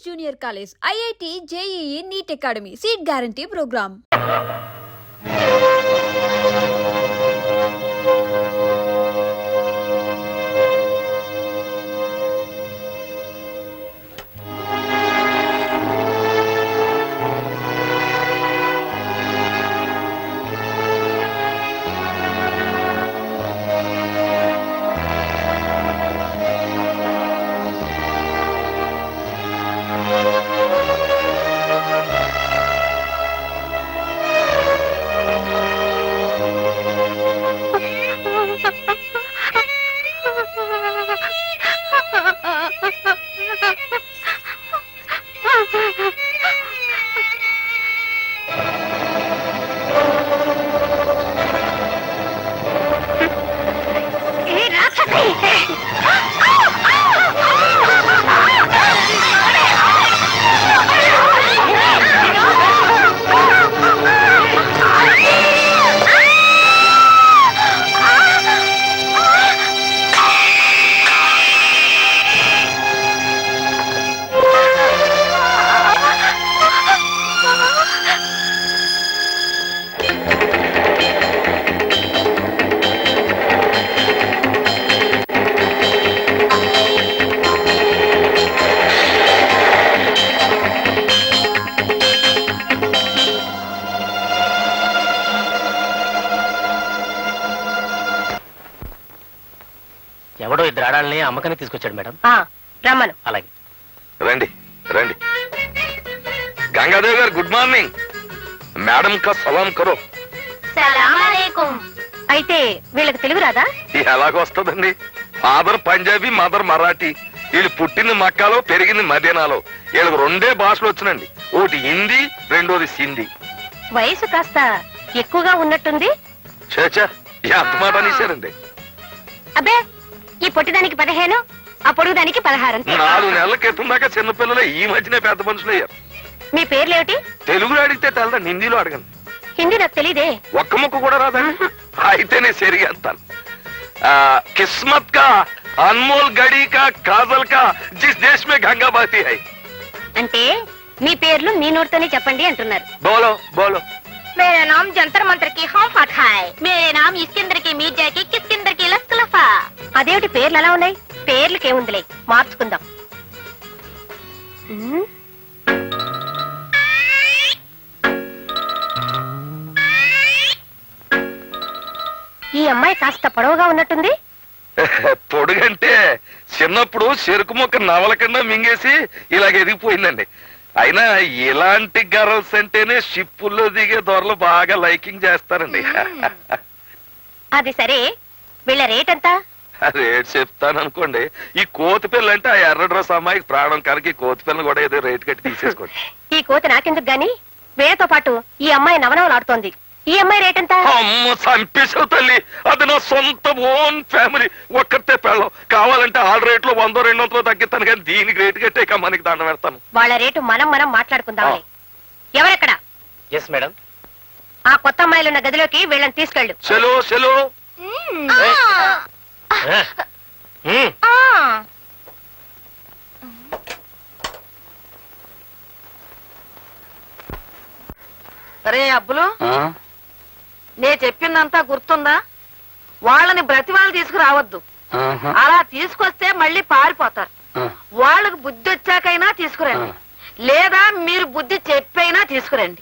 First Junior College, IIT, JEE, NEET Academy, Seat Guarantee Program. ఎవడో ఇద్దరు ఆడాలని అమ్మకానికి తీసుకొచ్చాడు మేడం. రమ్మను. అలాగే రండి రండి. గంగాదేవి గారు గుడ్ మార్నింగ్. మేడం కా సలాం కరో. అయితే వీళ్ళకి తెలుగు రాదా? ఎలాగొస్తుందండి? Father Punjabi, mother Marathi. వీళ్ళు పుట్టిన మక్కాలో పెరిగింది మదీనాలో. వీళ్ళకి రెండే భాషలు వచ్చినండి, ఒకటి హిందీ, రెండోది సింధీ. వయసు కాస్త ఎక్కువగా ఉన్నట్టుంది. చేచా ఎంత మాట అనేశారండి. అబ్బే, ఈ పొట్టిదానికి 15, ఆ పొడుగుదానికి 16. 4 నెలల క్రితం దాకా చిన్నపిల్లలే, ఈ మధ్యనే పెద్ద మనుషులు అయ్యారు. మీ పేర్లేమిటి? తెలుగులో అడిగితే తెలదా, హిందీలో అడగండి. హిందీ నాకు తెలీదే. ఒక్క ముక్క కూడా రాదా? అయితే నేను సరిగేస్తాను. కిస్మత్ కా అన్మోల్ గడి కా కాజల్ కా జిస్ దేశ్ మే గంగా బహతీ హై. అంటే మీ పేర్లు మీ నోటితోనే చెప్పండి అంటున్నారు. బోలో బోలో. मेरा नाम जंतर मंतर की हाँ फटा है. मेरे नाम इस्किंदर की मीर्जा की किस्किंदर की लस्कलफा. అదేమిటి పేర్లు అలా ఉన్నాయి? పేర్లకేముందిలే, మార్చుకుందాం. ఈ అమ్మాయి కాస్త పొడవుగా ఉన్నట్టుంది. పొడుగంటే చిన్నప్పుడు చెరుకు మొక్క నవల కింద మింగేసి ఇలాగ ఎదిగిపోయిందండి. అయినా ఇలాంటి గర్ల్స్ అంటేనే షిప్పుల్లో దిగే దొరలు బాగా లైకింగ్ చేస్తారండి. అది సరే, వీళ్ళ రేట్ ఎంత? రేట్ చెప్తాను అనుకోండి. ఈ కోతి పిల్ల అంటే ఆ ఎర్ర డ్రెస్ అమ్మాయికి ప్రాణం కనుక ఈ కోతి పిల్లని కూడా ఏదో రేట్ కట్టి తీసేసుకోండి. ఈ కోతి నాకెందుకు గాని, వీళ్ళతో పాటు ఈ అమ్మాయి నవనవలాడుతోంది. ఈ అమ్మాయి రేట్ ఎంత? అమ్మ చంపేసావు తల్లి, అది నా సొంత ఓన్ ఫ్యామిలీ, ఒక్కతే పెళ్ళం. కావాలంటే ఆల్ రేట్ లో 100-200 తగ్గిస్తాను, కానీ దీనికి రేటు కట్టే మనకి దండం పెడతాను. వాళ్ళ రేటు మనం మాట్లాడుకుందాం. ఎవరెక్కడ? Yes madam. ఆ కొత్త అమ్మాయిలు ఉన్న గదిలోకి వీళ్ళని తీసుకెళ్ళు. చలో చలో. సరే అబ్బులు, నే చెప్పిందంతా గుర్తుందా? వాళ్ళని బ్రతిమాలు తీసుకురావద్దు. అలా తీసుకొస్తే మళ్ళీ పారిపోతారు. వాళ్ళకు బుద్ధి వచ్చాకైనా తీసుకురండి, లేదా మీరు బుద్ధి చెప్పైనా తీసుకురండి.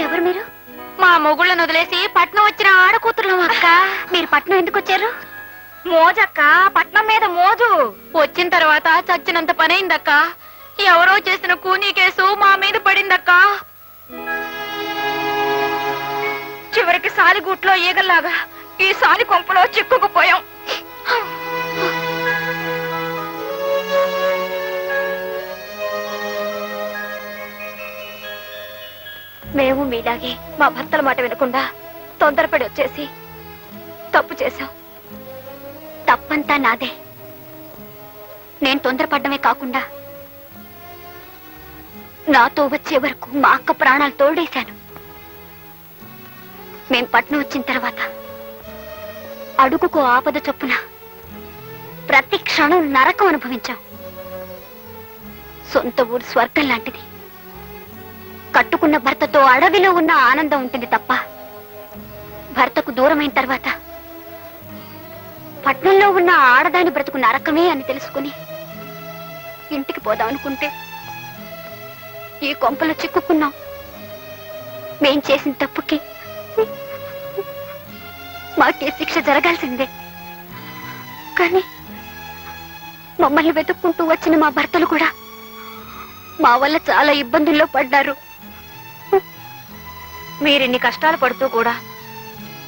ఎవరు మీరు? మా మొగుళ్ళను వదిలేసి పట్నం వచ్చిన ఆడకూతురు అక్క. మీరు పట్నం ఎందుకు వచ్చారు? మోజక్క, పట్నం మీద మోజు. వచ్చిన తర్వాత చచ్చినంత పనైందక్క. ఎవరో చేసిన కూనీ కేసు మా మీద పడిందక్క. చివరికి సాలిగూట్లో ఈగల్లాగా ఈ సాలి కొంపలో చిక్కుకుపోయాం. మేము మీలాగే మా భర్తల మాట వినకుండా తొందరపడి వచ్చేసి తప్పు చేశాం. తప్పంతా నాదే. నేను తొందరపడ్డమే కాకుండా నాతో వచ్చే వరకు మా అక్క ప్రాణాలు తోడేశాను. మేం పట్నం వచ్చిన తర్వాత అడుగుకు ఆపద చొప్పున ప్రతి క్షణం నరకం అనుభవించాం. సొంత ఊరు స్వర్గం లాంటిది. కట్టుకున్న భర్తతో అడవిలో ఉన్న ఆనందం ఉంటుంది తప్ప భర్తకు దూరమైన తర్వాత పట్నంలో ఉన్న ఆడదాని బ్రతుకు నరకమే అని తెలుసుకుని ఇంటికి పోదాం అనుకుంటే ఈ కొంపలో చిక్కుకున్నాం. మేం చేసిన తప్పుకి మాకే శిక్ష జరగాల్సిందే. కానీ మమ్మల్ని వెతుక్కుంటూ వచ్చిన మా భర్తలు కూడా మా వల్ల చాలా ఇబ్బందుల్లో పడ్డారు. మీరిన్ని కష్టాలు పడుతూ కూడా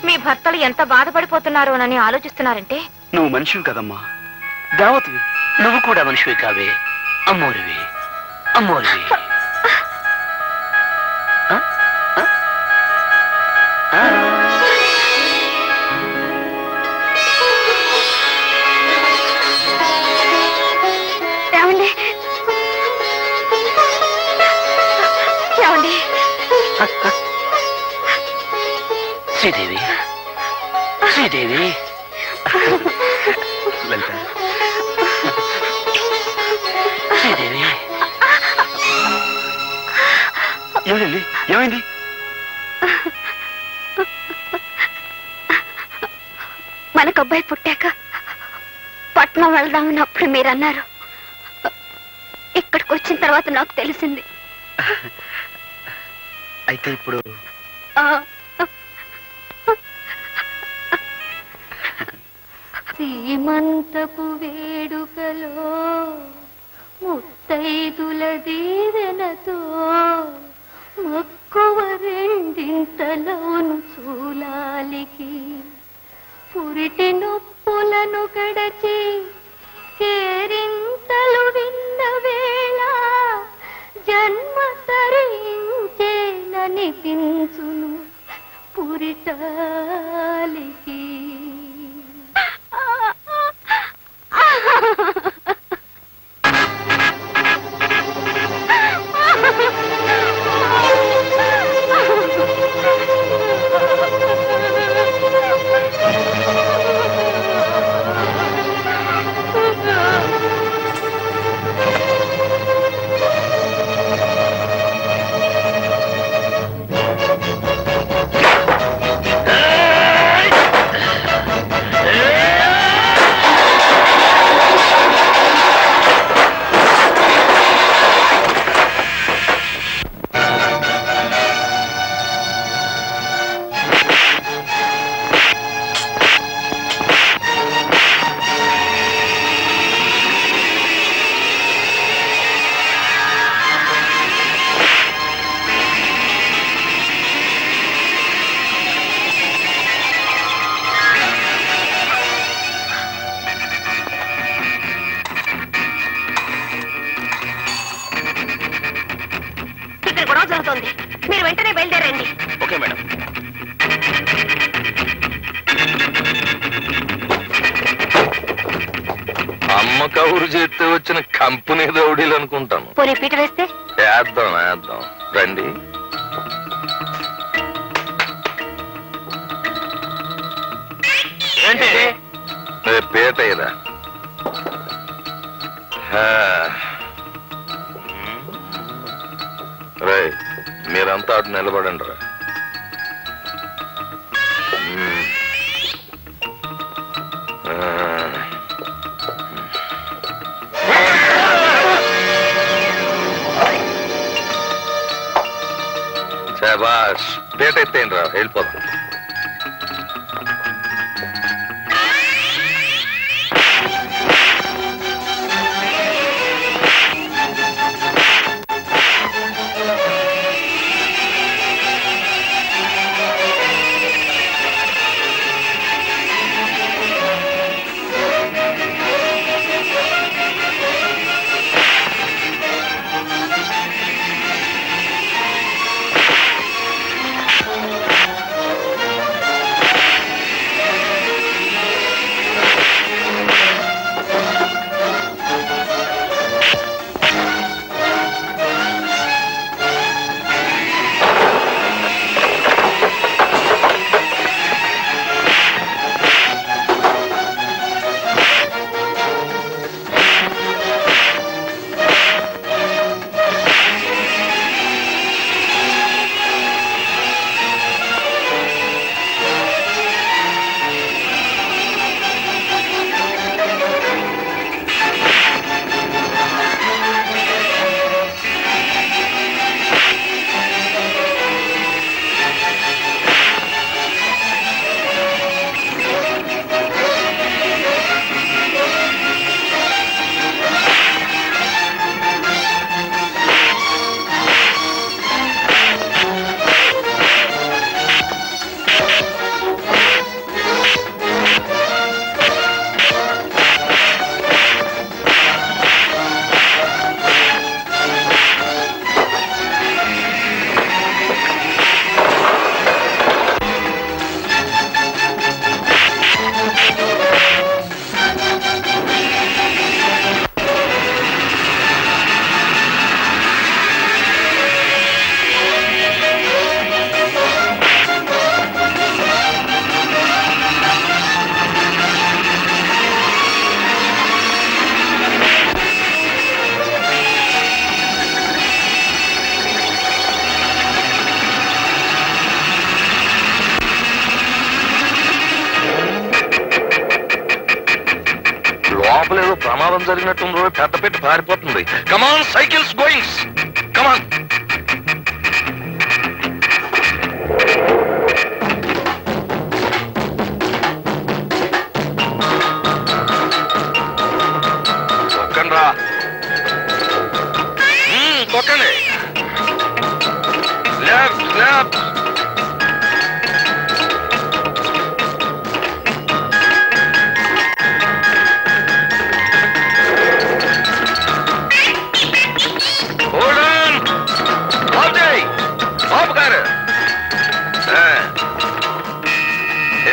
మీ భర్తలు ఎంత బాధపడిపోతున్నారోనని ఆలోచిస్తున్నారంటే నువ్వు మనిషివి కదమ్మా, దేవతవి. నువ్వు కూడా మనిషివి కావే, అమ్మోరివి అమ్మోరివి. ఆ? ఆ? ఆ? ఏమండి ఏమండి శ్రీదేవి శ్రీదేవి. లలిత, శ్రీదేవి. ఏమైంది ఏమైంది? మనకు అబ్బాయి పుట్టాక పట్నం వెళ్దామని అప్పుడు మీరు అన్నారు. ఇక్కడికి వచ్చిన తర్వాత నాకు తెలిసింది. అయితే ఇప్పుడు ఆ, సీమంతపు వేడుకలో ముత్తైదుల దీవెనతో మక్కువ రెండింతలోను చూలాలికి పురిటి నొప్పులను గడచి కేరింతలు విన్న వేళ జన్మ తరించేననిపించును పురిటాలికి. ఇక్కడ గొడవ జరుగుతోంది. మీరు వెంటనే బయలుదేరండి. Okay madam. అమ్మ కౌరు చేస్తే వచ్చిన కంపెనీ దౌడీలు అనుకుంటాను. పోనీ పీట వేస్తే వేద్దాం వేద్దాం రండి. ఏంటి పేట ఇదా రే, మీరంతా అటు నిలబడండి రా. శాబాష్, పేట ఎత్తేయండి రా, వెళ్ళిపోదాం. లోపల ఏదో ప్రమాదం జరిగినట్టు పెద్ద పెట్టి పారిపోతుంది. కమాన్ సైకిల్స్ గోయింగ్స్, కమాన్. తొక్కండి రా, తొక్కండి. Left left.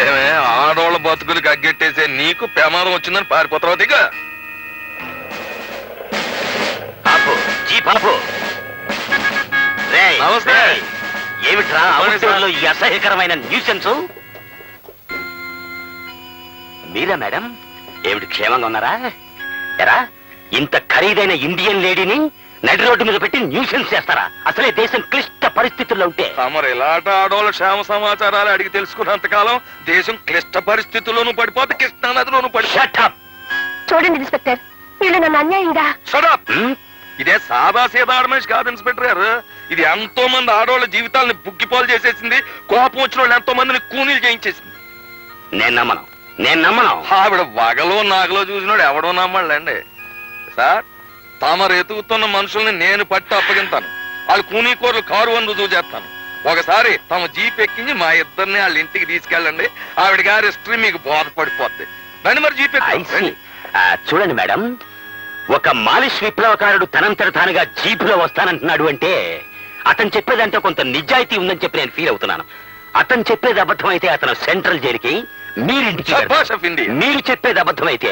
ఏమే ఆడోళ్ళ బతుకులకి అగ్గెట్టేసే నీకు ప్రమాదం వచ్చిందని పారిపోతావు దిగ. పాపు జీ పాపు. రేయ్, నమస్తే. రేయ్, ఏమిట్రా అవసరంలో ఈ అసహ్యకరమైన న్యూసెన్స్? మీరా మేడం? ఏమిటి క్షేమంగా ఉన్నారా? ఎరా, ఇంత ఖరీదైన ఇండియన్ లేడీని నడి రోడ్డు మీద పెట్టి న్యూసెన్స్ చేస్తారా? అసలే దేశం క్లిష్ట పరిస్థితుల్లో ఉంటే తమరు ఇలాంటి ఆడోళ్ళ క్షేమ సమాచారాలు అడిగి తెలుసుకున్నంత కాలం దేశం క్లిష్ట పరిస్థితుల్లోనూ పడిపోతే కృష్ణా నదిలోనూ పడిపోతే. Shut up! చూడండి ఇన్స్పెక్టర్, వీళ్ళు నన్ను అన్యాయంగా. Shut up! హ్మ్? ఇదే సాదా సీదా ఆడమనిషి కాదు ఇన్స్పెక్టర్ గారు. ఇది ఎంతో మంది ఆడవాళ్ళ జీవితాలను బుగ్గిపాలు చేసేసింది. కోపం వచ్చిన వాళ్ళు ఎంతో మందిని కూనీలు చేయించేసింది. నేను నమ్మను. ఆవిడ వగలో నాగలో చూసినోడు ఎవడో నమ్మాళ్ళండి సార్. తమరు ఎతుకుతున్న మనుషుల్ని నేను పట్టి అప్పగింతాను. వాళ్ళు కూనీ కూరలు కారు అని రుజువు చేస్తాను. ఒకసారి తమ జీప్ ఎక్కించి మా ఇద్దరిని వాళ్ళ ఇంటికి తీసుకెళ్ళండి. ఆవిడ గారి హిస్టరీ మీకు బోధపడిపోద్ది. రండి మరి జీప్ I see. ఎక్కి. చూడండి మేడం, ఒక మాలిష్ విప్లవకారుడు తనంతట తానుగా జీపులో వస్తానంటున్నాడు అంటే అతను చెప్పేదంటే కొంత నిజాయితీ ఉందని చెప్పి నేను ఫీల్ అవుతున్నాను. అతను చెప్పేది అబద్ధం అయితే అతను సెంట్రల్ జైలుకి, మీరింటికి వెళ్తారు. శభాష్ ఆఫ్ ఇండియా. మీరు చెప్పేది అబద్ధం అయితే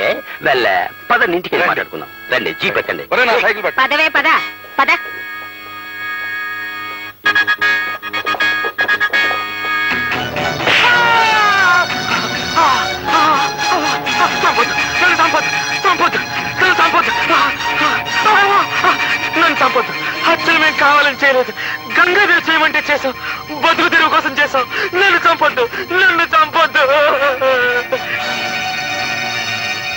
పదండి, ఇంటికి వెళ్ళి మాట్లాడుకుందాం. రండి, జీప్ ఎక్కండి. ఒరే, నా సైకిల్ పట్టు. పదవే పద పద. నన్ను చంపొద్దు. హత్యలు మేము కావాలని చేయలేదు. గంగాధర్ చేయమంటే చేసాం. బతుకు తెరువు కోసం చేసాం. నన్ను చంపొద్దు.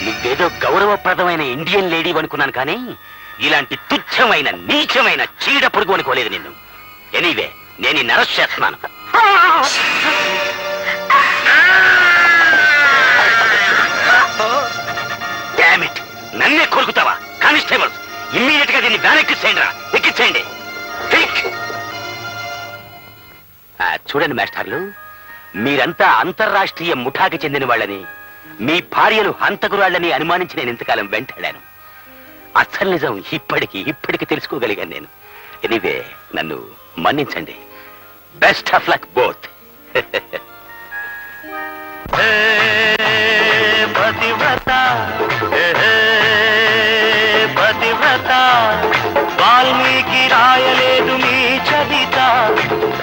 నువ్వేదో గౌరవప్రదమైన ఇండియన్ లేడీ అనుకున్నాను కానీ ఇలాంటి తుచ్చమైన నీచమైన చీడ పొరుగు అనుకోలేదు నిన్ను. ఎనీవే, నేను ఈ అరెస్ట్ చేస్తున్నాను. Damn it! నన్నే కొరుకుతావా? కానిస్టేబుల్స్, ఇమ్మీడియట్ గా దీన్ని వ్యాన్ ఎక్కించేయండి. చూడండి మాస్టర్లు, మీరంతా అంతర్రాష్ట్రీయ ముఠాకి చెందిన వాళ్ళని, మీ భార్యలు హంతకురాళ్ళని అనుమానించి నేను ఇంతకాలం వెంటాడాను. అసలు నిజం ఇప్పటికి తెలుసుకోగలిగాను నేను. ఎనీవే, నన్ను మన్నించండి. Best of luck both. పతివ్రత వాల్మీకి రాయలేదు మీ చరిత.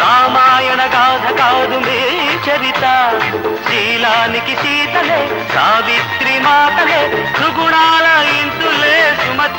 రామాయణ గాథ కాదు మీ చరిత. శీలానికి సీతలే, సావిత్రి మాతలే,